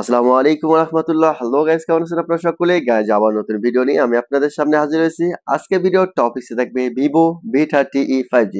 আসসালামু আলাইকুম রহমতুল্লাহ। Hello guys, কেমন আছেন আপনারা সকলে? গাইজ আবার নতুন ভিডিও নিয়ে আমি আপনাদের সামনে হাজির হয়েছি। আজকে ভিডিওর টপিকসে থাকবে Vivo V30e 5G।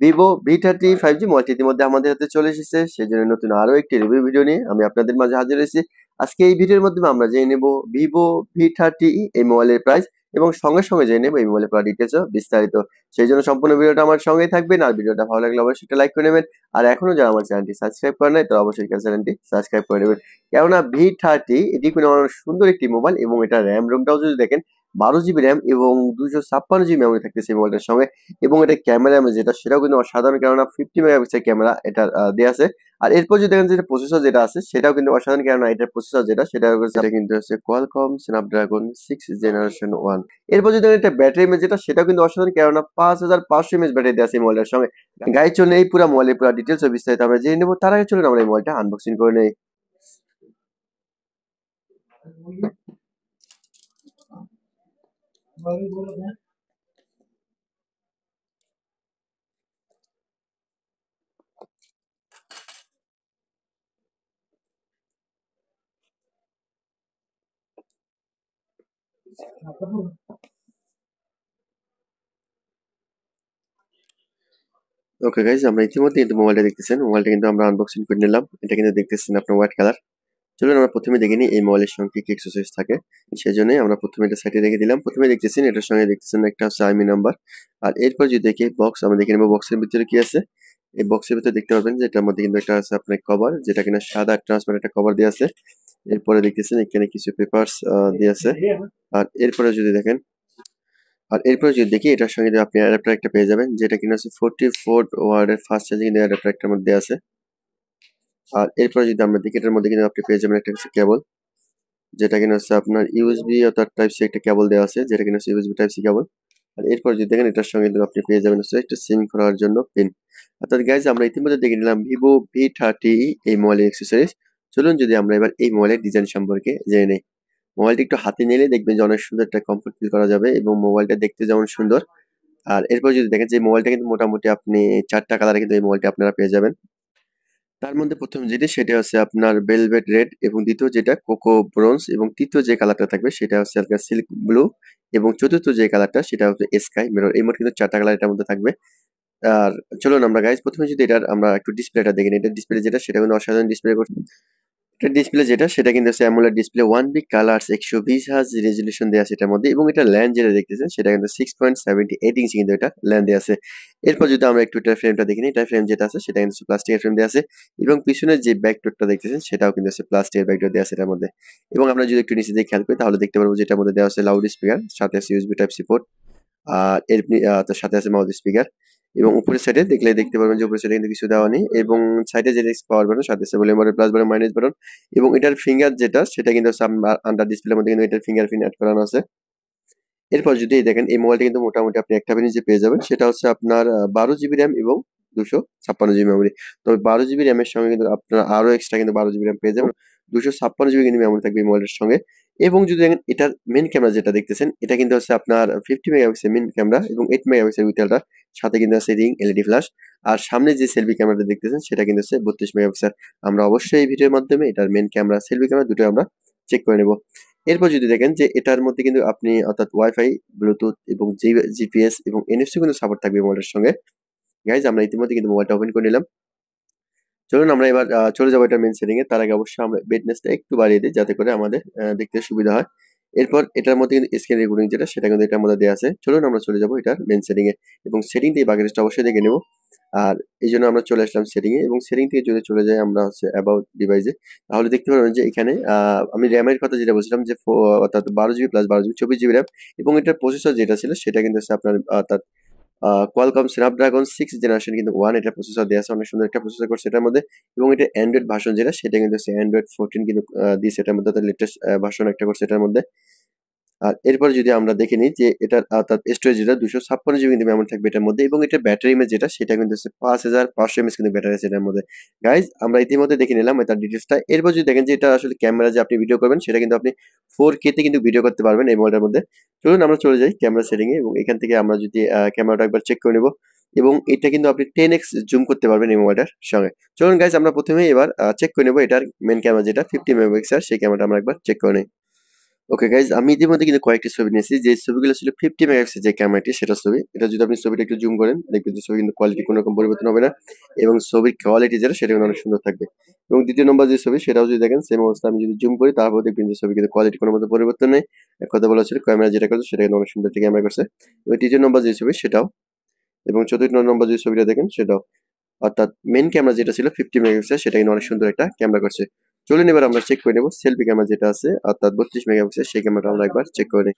Vivo V30e 5G মোবাইলটি ইতিমধ্যে আমাদের হাতে চলে এসেছে, সেই জন্য নতুন আরো একটি রিভিউ ভিডিও নিয়ে আমি আপনাদের মাঝে হাজির হয়েছি। আজকে এই ভিডিওর মাধ্যমে আমরা জেনে নেব ভিভো V30e এই মোবাইলের প্রাইস এবং সঙ্গে সঙ্গে জেনে নেব এই মোবাইলের পুরো ডিটেলস ও বিস্তারিত। সেই জন্য সম্পূর্ণ ভিডিওটা আমার সঙ্গেই থাকবেন, আর ভিডিওটা ভালো লাগলে অবশ্যই একটা লাইক করে নেবেন। আর এখনো যারা আমার চ্যানেলটি সাবস্ক্রাইব করে নাই তারা অবশ্যই চ্যানেলটি সাবস্ক্রাইব করে নেবেন। কেননা V30 এটি কোনো সুন্দর একটি মোবাইল এবং এটা রোমটাও যদি দেখেন 12 জিবি র্যাম এবং 256 জিবি মেমোরি থাকতেছে এই মোবাইলটার সঙ্গে। এবং এটা ক্যামেরা যেটা সেটাও কিন্তু অসাধারণ, কেননা 50 মেগাপিক্সেল ক্যামেরা এটা দেওয়া আছে। আর এরপর যদি দেখেন যেটা প্রসেসর যেটা আছে সেটাও কিন্তু অসাধারণ, কেননা এটার প্রসেসর যেটা সেটা কিন্তু হচ্ছে কোয়ালকম স্ন্যাপড্রাগন 6 জেনারেশন 1। এরপর যদি দেখেন এটা ব্যাটারি যেটা সেটাও কিন্তু অসাধারণ, কেননা 5500 mAh ব্যাটারি দেওয়া আছে এই মোবাইলের সঙ্গে। গাইড চলুন এই পুরো মোবাইলের পুরো ডিটেলস ও বিস্তারিত আমরা জেনে নেবো। তার আগে চলুন আমরা এই মোবাইলটা আনবক্সিং করে নেই। ওকে গাইজ, আমরা ইতিমধ্যে কিন্তু মোবাইলটা দেখতেছেন, মোবাইলটা কিন্তু আমরা আনবক্সিং করে নিলাম। এটা কিন্তু দেখতেছেন আপনার হোয়াইট কালার। চলুন আমরা প্রথমে দেখে নিই এই মোবাইলের সঙ্গে কি কি অ্যাক্সেসরিজ থাকে। সেই জন্যই আমরা প্রথমে এটা সাইডে রেখে দিলাম। প্রথমে দেখতেছেন এটার সঙ্গে দেখতেছেন একটা হচ্ছে আইএমই নাম্বার। আর এরপর যদি দেখি বক্স, আমরা দেখে নেবো বক্সের ভিতরে কি আছে। এই বক্সের ভিতরে দেখতে পাবেন যে এটার মধ্যে কিন্তু একটা আছে আপনার কভার, যেটা কিনা সাদা ট্রান্সপারেন্ট একটা কভার দেওয়া আছে। এরপরে দেখতেছেন এখানে কিছু পেপারস দেওয়া আছে। আর এরপরে যদি দেখেন, আর এরপরে যদি দেখি এটার সঙ্গে আপনি অ্যাডাপ্টার একটা পেয়ে যাবেন, যেটা কিনা হচ্ছে 44 ওয়ার্ডের ফাস্ট চার্জিং অ্যাডাপ্টার একটার মধ্যে আছে। আর এরপরে যদি আমরা দেখি এটার মধ্যে কিন্তু আপনি পেয়ে যাবেন একটা হচ্ছে কেবল, যেটা কিনা হচ্ছে আপনার ইউএসবি অর্থাৎ টাইপ সি একটা কেবল দেওয়া আছে, যেটা কিনা হচ্ছে ইউএসবি টাইপ সি কেবল। আর এরপর যদি দেখেন এটার সঙ্গে কিন্তু আপনি পেয়ে যাবেন হচ্ছে একটা সিম করার জন্য পিন। অর্থাৎ গাইজ আমরা ইতিমধ্যে দেখে নিলাম ভিভো V30 এই মোবাইলের অ্যাক্সেসরিজ। চলুন যদি আমরা এবার এই মোবাইলের ডিজাইন সম্পর্কে জেনে নিই। মোবাইলটি একটু হাতে নিলে দেখবেন যে অনেক সুন্দর একটা কমফোর্ট ফিল করা যাবে এবং মোবাইলটা দেখতে যেমন সুন্দর। আর এরপর যদি দেখেন যে মোবাইলটা কিন্তু মোটামুটি আপনি 4টা কালারে কিন্তু এই মোবাইলটি আপনারা পেয়ে যাবেন। তার মধ্যে প্রথম যেটি সেটা হচ্ছে আপনার ভেলভেট রেড, এবং দ্বিতীয় যেটা কোকো ব্রোঞ্জ, এবং তৃতীয় যে কালারটা থাকবে সেটা হচ্ছে আপনার সিল্ক ব্লু, এবং চতুর্থ যে কালারটা সেটা হচ্ছে স্কাই মেরুন। এই মোট কিন্তু 4টা কালার এটার মধ্যে থাকবে। আর চলুন আমরা গাইজ প্রথমে যদি এটার আমরা একটু ডিসপ্লেটা দেখে নিই। এটার ডিসপ্লে যেটা সেটা কিন্তু অসাধারণ ডিসপ্লে। এটার ডিসপ্লে যেটা সেটা কিন্তু হচ্ছে AMOLED display 1 big colours 120 hertz resolution দেওয়া আছে এটার মধ্যে, এবং এটা ল্যান্ড যেটা দেখতেছেন সেটা কিন্তু 6.78 ইঞ্চি কিন্তু এটা ল্যান্ড দেওয়া আছে। এরপর যদি আমরা একটু এটার ফ্রেমটা দেখি নিই, এটার ফ্রেম যেটা আছে সেটা কিন্তু প্লাস্টিকের ফ্রেম দেওয়া আছে, এবং পিছনের যে ব্যাকডোরটা দেখতেছেন সেটাও কিন্তু হচ্ছে প্লাস্টিকের ব্যাকডোর দেওয়া আছে এটার মধ্যে। এবং আমরা যদি একটু নিচে দিয়ে খেয়াল করি তাহলে দেখতে পারবো যে এটার মধ্যে দেওয়া আছে লাউড স্পিকার, সাথে আছে ইউএসবি টাইপ সি পোর্ট, আর এর তার সাথে আছে মাউথ স্পিকার। এবং উপরের সাইডে দেখলে দেখতে পারবেন যে উপরের সাইডে কিন্তু কিছু দেওয়া নেই, এবং সাইডে যে পাওয়ার বাটন সাথে আছে volume button, plus button, minus button. এবং এটার ফিঙ্গার যেটা সেটা কিন্তু আন্ডার ডিসপ্লের মধ্যে কিন্তু এটার ফিঙ্গারপ্রিন্ট অ্যাড করানো আছে। এরপর যদি দেখেন এই মোবাইলটা কিন্তু মোটামুটি আপনি একটা জিনিস পেয়ে যাবেন, সেটা হচ্ছে আপনার 12 জিবি র্যাম এবং 256 জিবি মেমোরি। তবে 12 জিবি র্যামের সঙ্গে কিন্তু আপনার আরো এক্সট্রা কিন্তু 12 জিবি র্যাম পেয়ে যাবেন। 256 জিবি কিন্তু মেমোরি থাকবে এই মোবাইলের সঙ্গে। এবং যদি দেখেন এটার মেন ক্যামেরা যেটা দেখতেছেন এটা কিন্তু হচ্ছে আপনার 50 মেগাপিক্সেল মেন ক্যামেরা, এবং 8 মেগাপিক্সেল উইথ সাথে কিন্তু আছে রিং এলইডি ফ্ল্যাশ। আর সামনে যে সেলফি ক্যামেরাটা দেখতেছেন সেটা কিন্তু হচ্ছে 32 মেগাপিক্সেল। আমরা অবশ্যই এই ভিডিওর মাধ্যমে এটার মেন ক্যামেরা সেলফি ক্যামেরা দুটো আমরা চেক করে নেব। এরপর যদি দেখেন যে এটার মধ্যে কিন্তু আপনি অর্থাৎ ওয়াইফাই, ব্লুটুথ এবং জিপিএস এবং এনএফসি কিন্তু সাপোর্ট থাকবে মোবাইলের সঙ্গে। গাইজ আমরা ইতিমধ্যে কিন্তু মোবাইলটা ওপেন করে নিলাম। চলুন আমরা এবার চলে যাবো এটার মেন সেটিং এ। তার আগে অবশ্যই আমরা ব্রাইটনেসটা একটু বাড়িয়ে দিই যাতে করে আমাদের দেখতে সুবিধা হয়। এরপর এটার মধ্যে কিন্তু স্ক্রিন রেকর্ডিং যেটা সেটা কিন্তু এটার মধ্যে দেওয়া আছে। চলুন আমরা চলে যাবো এটার মেন সেটিং এ, এবং সেটিং থেকে বাকি জিনিসটা অবশ্যই দেখে নেব। আর এই জন্য আমরা চলে আসলাম সেটিং এ, এবং সেটিং থেকে যদি চলে যাই আমরা হচ্ছে অ্যাবাউট ডিভাইসে, তাহলে দেখতে পারবেন যে এখানে আমি র্যামের কথা যেটা বলছিলাম যে অর্থাৎ 12 GB plus 12 GB 24 GB RAM, এবং এটার প্রসেসর যেটা ছিল সেটা কিন্তু হচ্ছে আপনার অর্থাৎ কোয়ালকম স্ন্যাপড্রাগন 6 জেনারেশন কিন্তু 1 এটা প্রসেসর দেওয়া আছে, অনেক সুন্দর একটা প্রসেসর করছে এটার মধ্যে। এবং এটা অ্যান্ড্রয়েড ভার্সন যেটা সেটা কিন্তু হচ্ছে অ্যান্ড্রয়েড 14 কিন্তু দিয়েছে এটার মধ্যে, লেটেস্ট ভার্সন একটা করছে এটার মধ্যে। আর এরপরে যদি আমরা দেখে নিই যে এটার তার স্টোরেজ যেটা 256 জিবি কিন্তু মেমোরি থাকবে এটার মধ্যে, এবং এটার ব্যাটারি ইমেজ যেটা সেটা কিন্তু হচ্ছে 5500 mAh কিন্তু ব্যাটারি আছে এটার মধ্যে। গাইজ আমরা ইতিমধ্যে দেখে নিলাম এটার ডিটেলসটা। এরপর যদি দেখেন যে এটা আসলে ক্যামেরা যে আপনি ভিডিও করবেন সেটা কিন্তু আপনি 4K তে কিন্তু ভিডিও করতে পারবেন এই মোবাইলটার মধ্যে। চলুন আমরা চলে যাই ক্যামেরা সেটিং এ, এবং এখান থেকে আমরা যদি ক্যামেরাটা একবার চেক করে নেব। এবং এটা কিন্তু আপনি 10x জুম করতে পারবেন এই মোবাইলটার সঙ্গে। চলুন গাইজ আমরা প্রথমে এবার চেক করে নেবো এটার মেন ক্যামেরা যেটা 50 মেগাপিক্সেল সেই ক্যামেরাটা আমরা একবার চেক করে নিই। ওকে গাইজ আমি ইতিমধ্যে কিন্তু কয়েকটি ছবি নিয়েছি যে ছবিগুলো ছিল 50 মেগাপিক্সেল যে ক্যামেরাটি সেটা ছবি। এটা যদি আপনি ছবিটা একটু জুম করেন দেখবেন যে ছবি কিন্তু কোয়ালিটি কোনো রকম পরিবর্তন হবে না এবং ছবির কোয়ালিটি যেটা সেটা কিন্তু অনেক সুন্দর থাকবে। এবং দ্বিতীয় নম্বর যে ছবি সেটাও যদি দেখেন সেম অবস্থা আমি যদি জুম করি তারপর দেখবেন যে ছবি কিন্তু কোয়ালিটি কোনো মতো পরিবর্তন নেই। এক কথা বলা হচ্ছিল ক্যামেরা যেটা করছে সেটা কিন্তু অনেক সুন্দর একটি ক্যামেরা করছে। এবং তৃতীয় নম্বর যে ছবি সেটাও এবং চতুর্থ নম্বর যে ছবিটা দেখেন সেটাও, অর্থাৎ মেইন ক্যামেরা যেটা ছিল 50 মেগাপিক্সেল সেটা কিন্তু অনেক সুন্দর একটা ক্যামেরা করছে। চলুন এবার আমরা চেক করে নেব সেলফি ক্যামেরা যেটা আছে অর্থাৎ 32 মেগাপিক্সেল সেই ক্যামেরাটা আমরা একবার চেক করে নিই।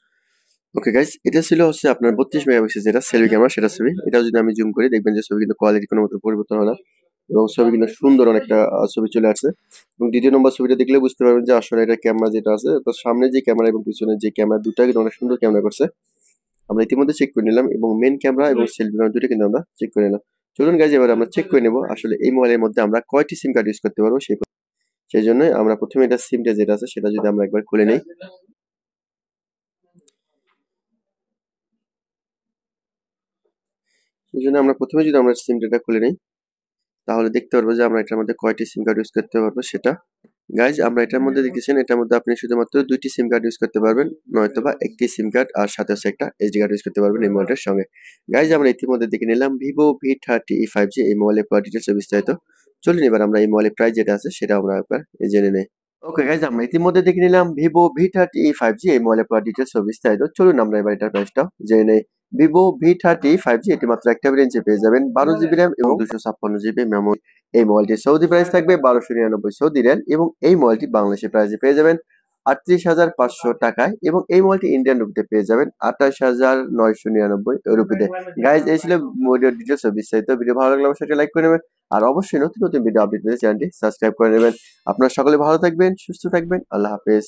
ওকে গাইস এটা ছিল হচ্ছে আপনার 32 মেগাপিক্সেল যেটা সেলফি ক্যামেরা সেটা ছবি। এটা যদি আমি জুম করি দেখবেন যে ছবি কিন্তু কোয়ালিটি কোনো মতো পরিবর্তন হয় না এবং ছবি কিন্তু সুন্দর অনেকটা ছবি চলে আসছে। এবং দ্বিতীয় নম্বর ছবিটা দেখলে বুঝতে পারবেন যে আসলে এটা ক্যামেরা যেটা আছে তো সামনে যে ক্যামেরা এবং পিছনে যে ক্যামেরা দুটো কিন্তু অনেক সুন্দর ক্যামেরা করছে। আমরা ইতিমধ্যে চেক করে নিলাম এবং মেইন ক্যামেরা এবং সেলফি ক্যামেরা দুটো কিন্তু আমরা চেক করে নিলাম। চলুন গাইজ এবার আমরা চেক করে নেব আসলে এই মোবাইলের মধ্যে আমরা কয়টি সিম কার্ড ইউজ করতে পারবো সেই জন্য আমরা প্রথমে এটা সিমটা যেটা আছে সেটা যদি আমরা একবার খুলে নেই। সেই জন্য আমরা প্রথমে যদি আমরা সিমটা খুলে নেই তাহলে দেখতে পারবো যে আমরা এটার মধ্যে কয়টি সিম কার্ড ইউজ করতে পারবো সেটা। গাইজ আমরা এটার মধ্যে দেখতেছেন এটার মধ্যে আপনি শুধুমাত্র 2টি সিম কার্ড ইউজ করতে পারবেন নয়তোবা একটি সিম কার্ড আর সাথে হচ্ছে একটা এসডি কার্ড ইউজ করতে পারবেন এই মোবাইলটার সঙ্গে। গাইজ আমরা ইতিমধ্যে দেখে নিলাম ভিভো V30e 5G এই মোবাইলের পুরো ডিটেলস বিস্তারিত। চলুন এবার আমরা এই মোবাইলের প্রাইস যেটা আছে সেটা আমরা একবার জেনে নেই। ওকে গাইজ আমরা ইতিমধ্যে দেখে নিলাম ভিভো V30e 5G এই মোবাইলের পুরো ডিটেলস বিস্তারিত। চলুন আমরা এবার এটার প্রাইসটাও জেনে নেই। ভিভো V30e 5G এটি মাত্র একটা ভেরিয়েন্টে পেয়ে যাবেন 12GB র্যাম এবং 256GB মেমোরি। এই মোবাইলটির সৌদি প্রাইস থাকবে 1299 সৌদি রিয়াল এবং এই মোবাইলটি বাংলাদেশের প্রাইসে পেয়ে যাবেন 38,500 টাকায় এবং এই মোবাইলটি ইন্ডিয়ান রুপিতে পেয়ে যাবেন 28,999 রুপিতে। গাইজ এই ছিল ভিডিওর ডিটেলস ও বিস্তারিত। ভিডিও ভালো লাগলে অবশ্যই লাইক করে নেবেন আর অবশ্যই নতুন নতুন ভিডিও আপডেট পেতে চ্যানেলটি সাবস্ক্রাইব করে নেবেন। আপনারা সকলে ভালো থাকবেন, সুস্থ থাকবেন। আল্লাহ হাফেজ।